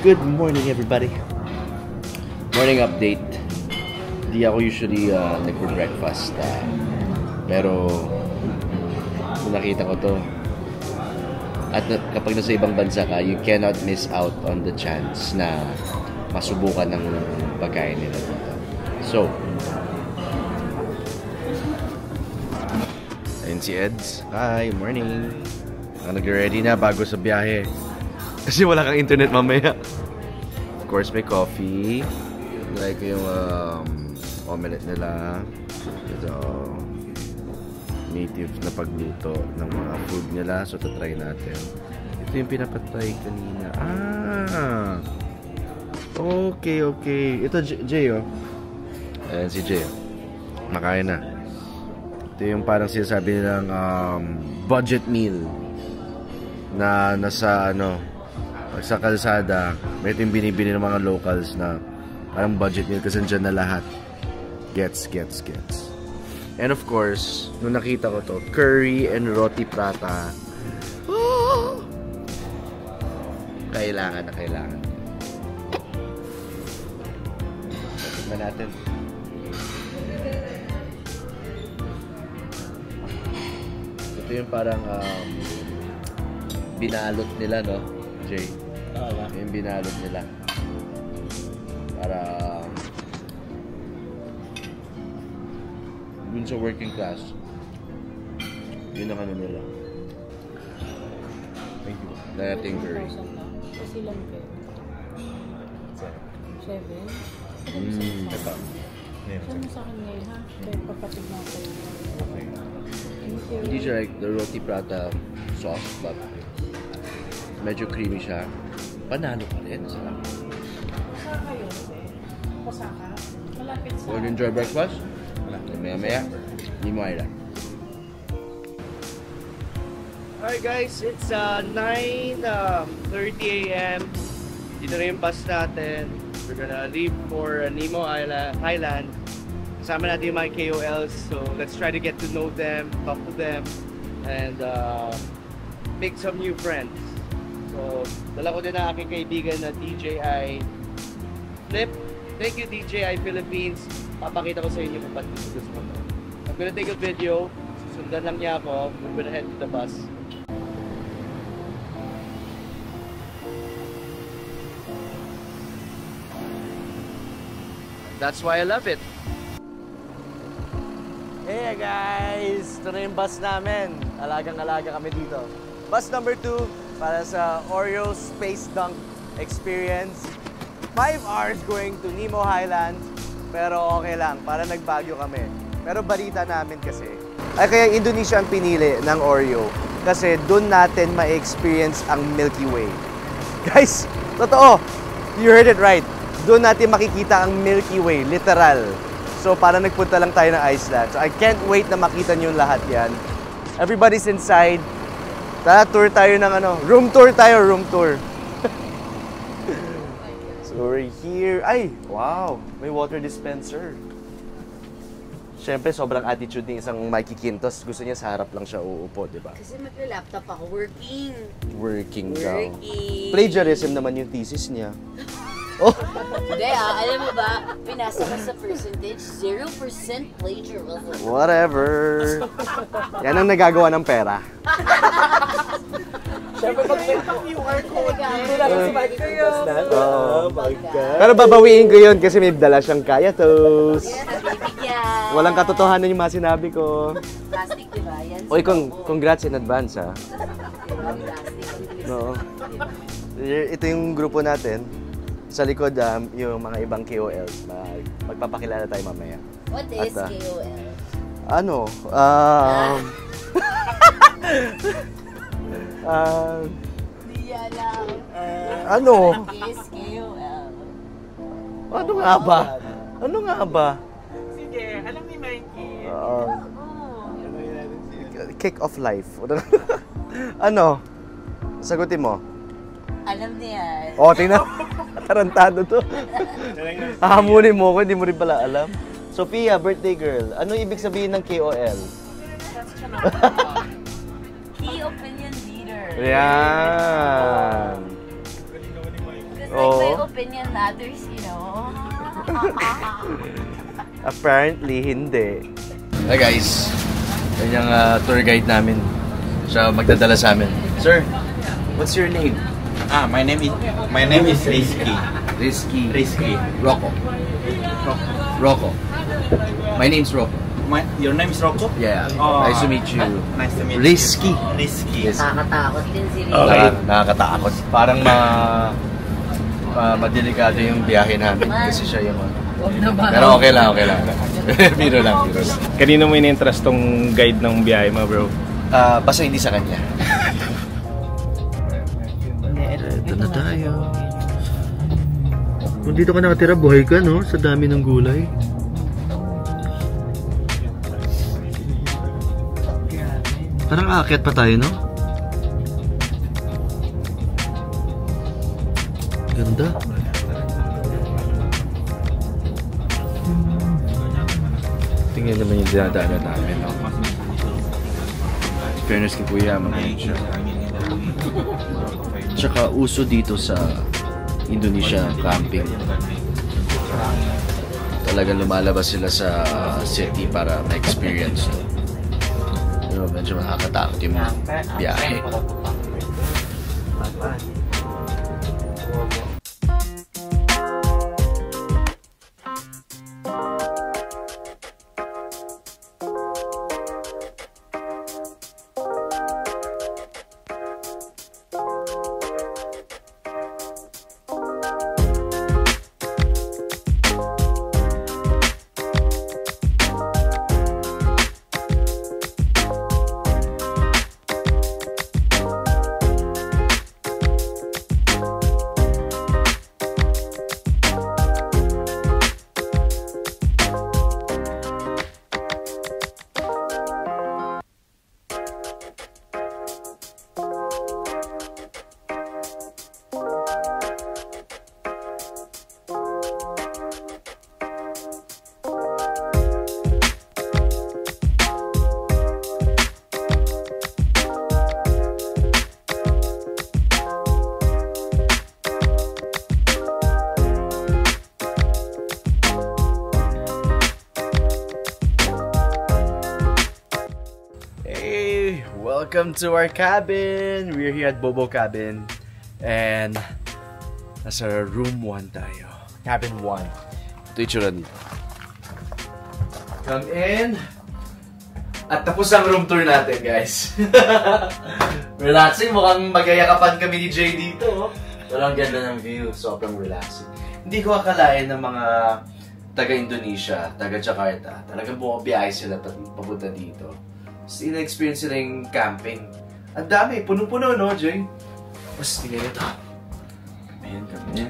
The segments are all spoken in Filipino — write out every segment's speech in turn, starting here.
Good morning, everybody. Morning update. Di ako usually nagpo-breakfast. Pero nakita ko to. At kapag nasa ibang bansa ka, you cannot miss out on the chance na masubukan ng pagkain nila dito. So, ayun si Eds. Hi, morning. Nag-ready na bago sa biyahe. Kasi wala kang internet mamaya. Of course, may coffee. Like yung omelette nila. Ito, native na pagluto ng mga food nila. So, try natin. Ito yung pinapatry kanina. Okay. Ito, Jay, oh. Ayan si Jay. Makain na. Ito yung parang sinasabi nilang budget meal. Na nasa, sa kalsada. May ito yung binibili ng mga locals na parang budget meal kasi dyan na lahat. Gets. And of course, nung nakita ko to, curry and roti prata. Oh! Kailangan. Tignan natin. Ito yung parang binalot nila, no? Jay. Yung binalot nila. Para dun sa working class. Yun ang ano nila. Thank you. Dating curry. Kasi lang kayo. 7? Ito. Saan mo sa akin ngayon, ha? Kaya papatid na ako. Hindi siya like the roti prata sauce, but medyo creamy siya. Panalo pa rin. Sarap. Pasaka yun? Pasaka? Malapit sa... Want to enjoy breakfast? Maya. Hindi mo kaya. Alright guys, it's 9:30 a.m. Dito na yung bus natin. We're gonna leave for Nemo Highland. Kasama natin yung mga KOLs. So let's try to get to know them, talk to them, and make some new friends. So, dala ko din ang aking kaibigan na DJI Flip. Thank you DJI Philippines. Papakita ko sa inyo kung ba't gusto mo to. I'm gonna take a video. Sundan lang niya ako. We're gonna head to the bus. That's why I love it. Hey guys! Ito na yung bus namin. Alagang-alaga kami dito. Bus number 2. Para sa Oreo Space Dunk Experience. 5 hours going to Nemo Highland. Pero okay lang, para nagbagyo kami. Pero balita namin kasi, ay kaya Indonesia ang pinili ng Oreo. Kasi doon natin ma-experience ang Milky Way. Guys, totoo! You heard it right. Doon natin makikita ang Milky Way, literal. So para nagpunta lang tayo ng Iceland. So I can't wait na makita nyo lahat yan. Everybody's inside. Tara, tour tayo ng room tour. So we're here. Ay, wow, may water dispenser. Siyempre, sobrang attitude ng isang Mikey Quintos. Gusto niya sa harap lang siya uupo, di ba? Kasi magla-laptop ako, Working daw. Plagiarism naman yung thesis niya. Oh. Hindi alam mo ba, pinasa ko sa percentage, 0% plagiarism. Whatever. Yan ang nagagawa ng pera. Siyempre pag may QR code, hindi lang si Mikey Quintos na. Oh my God. Pero babawiin ko yun kasi may dala siyang kaya toast. Bibigyan. Walang katotohanan yung mga sinabi ko. Plastic, diba? Yan. Oy, congrats in advance, ha? Plastic. No. Ito yung grupo natin. Sa likod, yung mga ibang KOLs. Magpapakilala tayo mamaya. What is KOL? Di alam. What is KOL? Ano nga ba? Sige, alam ni Mikey. Kick of life. Sagutin mo. Alam niya. Tingnan. Tarantado to. Hahamunin mo ko, hindi mo rin pala alam. Sophia, birthday girl. Ano ibig sabihin ng KOL? Key opinion leader. Yan. Just like opinion matters, you know. Apparently, hindi. Hi guys, yan yung tour guide namin. Siya magdadala sa amin. Sir, what's your name? My name is Rizky. Rizky. Rocco. My name's Rocco. Your name is Rocco? Yeah. Oh, Nice to meet you. Nice to meet Rizky. you. Rizky. Nakakatakot din si Rizky. Okay. Nakakatakot. Parang madelikado yung biyahe namin kasi siya yung Pero okay lang. Biro lang. Kanino mo in-interest tong guide ng biyahe mo, bro? Basta hindi sa kanya. Ito na tayo. Kung dito ka nakatira, buhay ka, no? Sa dami ng gulay. Parang aakyat pa tayo, no? Ganda. Tingnan naman yung dinadaanan namin, no? Fairness kay Kuya, mabait siya. Tsaka uso dito sa Indonesia camping. Talagang lumalabas sila sa city para ma-experience to. Pero medyo nakakatakot yung biyahe. Welcome to our cabin! We're here at Bobo Cabin and nasa room 1 tayo. Cabin 1. Ito yung tsura dito. Come in! At tapos ang room tour natin, guys. Relaxing, mukhang magayakapan kami ni Jay dito. Walang ganda ng view, sobrang relaxing. Hindi ko akalain ng mga taga-Indonesia, taga-Jakarta, talagang bumabiyahe sila papunta dito. Ina-experience sila yung camping. Ang dami, puno-puno, no, Jay? Tapos, tingnan ito. Kami yan.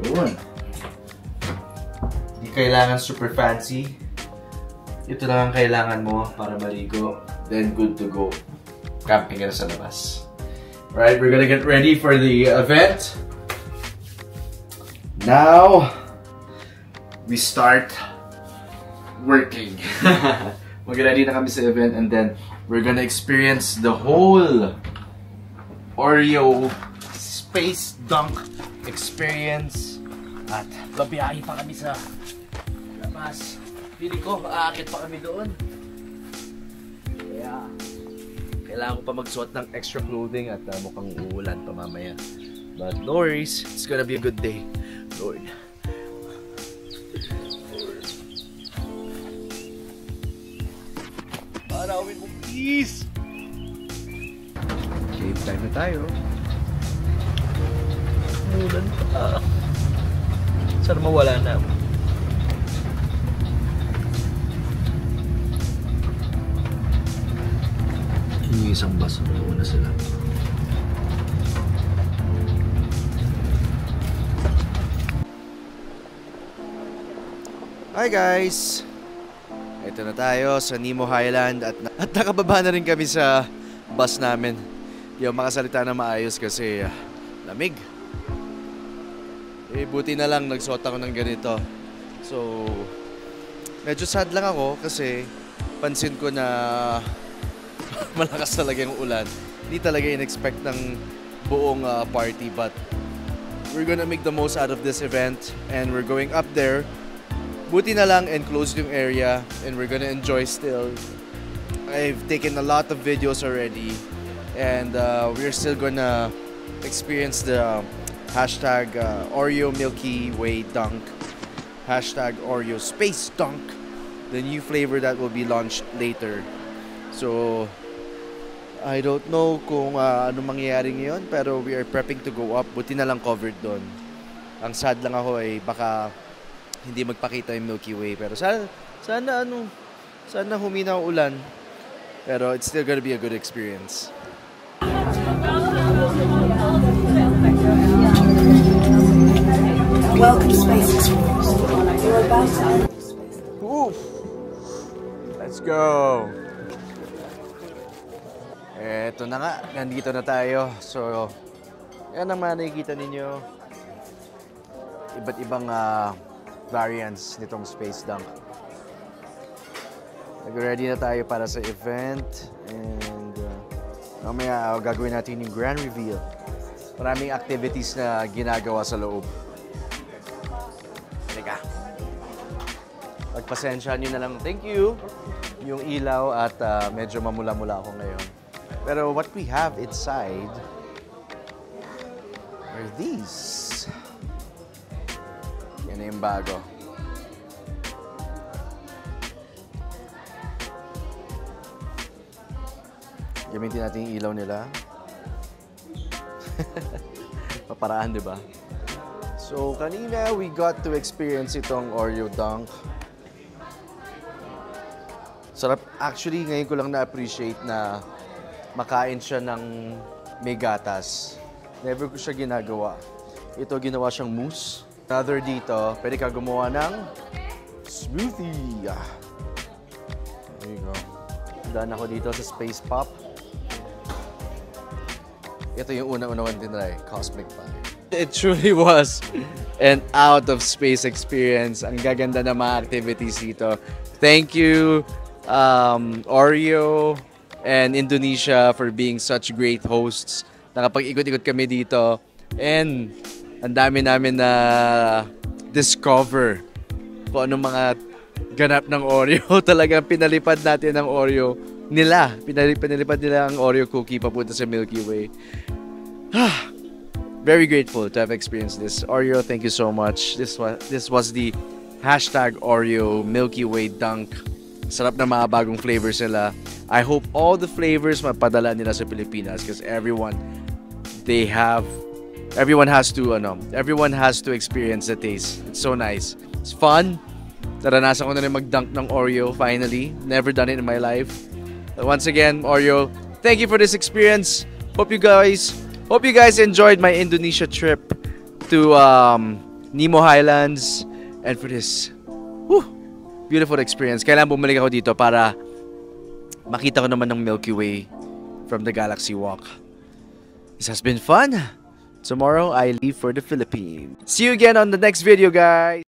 Yun. Hindi kailangan super fancy. Ito lang ang kailangan mo para maligo. Then, good to go. Camping ka na sa labas. Alright, we're gonna get ready for the event. Now, we start working. Mag-ready na kami sa event and then we're gonna experience the whole Oreo Space Dunk experience at babiyahe pa kami sa labas. Pili ko, aakit pa kami doon. Kaya, kailangan ko pa magsuot ng extra clothing at mukhang uulan pa mamaya. But no worries, it's gonna be a good day. Lord. Parawin mo, please! Cave time na tayo. Umulan pa. Sana mawala na. Yung isang bus, muna sila. Hi guys! Ito na tayo sa Nemo Highland at nakababa na rin kami sa bus namin. Hindi ako makasalita na maayos kasi lamig. Eh buti na lang nagsuot ako ng ganito. So medyo sad lang ako kasi pansin ko na malakas talaga yung ulan. Hindi talaga in-expect ng buong party, but we're gonna make the most out of this event and we're going up there. Buti na lang enclosed yung area and we're gonna enjoy still. I've taken a lot of videos already and we're still gonna experience the hashtag Oreo Milky Way Dunk, hashtag Oreo Space Dunk, the new flavor that will be launched later. So I don't know kung ano mangyayari ngayon, pero we are prepping to go up. Buti na lang covered doon. Ang sad lang ako ay baka hindi magpakita yung Milky Way, pero sana humina ang ulan. Pero it's still gonna be a good experience. Welcome, Space Explorers. You're about to enter space. Oof. Let's go! Eto na nga, nandito na tayo. So, yan ang makikita ninyo. Iba't ibang variants nitong Space Dunk. Nag-ready na tayo para sa event. And mamaya gagawin natin yung grand reveal. Maraming activities na ginagawa sa loob. Halika. Pagpasensya nyo na lang. Thank you. Yung ilaw at medyo mamula-mula ako ngayon. Pero what we have inside are these. Yan na yung bago. Gamitin natin yung ilaw nila. Paparaan, di ba? So, kanina we got to experience itong Oreo Dunk. Sarap. Actually, ngayon ko lang na-appreciate na makain siya ng may gatas. Never ko siya ginagawa. Ito, ginawa siyang mousse. Another dito, pwede ka gumawa ng smoothie. There you go. Daan ako dito sa Space Pop. Ito yung unang-unang tinry, Cosmic Pie. It truly was an out-of-space experience. Ang gaganda ng mga activities dito. Thank you, Oreo and Indonesia for being such great hosts. Nakapag-ikot-ikot kami dito. And ang dami namin na discover kung anong mga ganap ng Oreo. Talagang pinalipad natin ang Oreo nila. Pinalipad nila ang Oreo cookie papunta sa Milky Way. Very grateful to have experienced this. Oreo, thank you so much. This was the hashtag Oreo Milky Way Dunk. Sarap na mga bagong flavors nila. I hope all the flavors mapadala nila sa Pilipinas because everyone has to experience the taste. It's so nice. It's fun. Naranasan ko na rin mag-dunk ng Oreo finally. Never done it in my life. But once again, Oreo, thank you for this experience. Hope you guys enjoyed my Indonesia trip to Nemo Highlands and for this beautiful experience. Kailangan bumalik ako dito para makita ko naman ng Milky Way from the Galaxy Walk. This has been fun. Tomorrow, I leave for the Philippines. See you again on the next video, guys.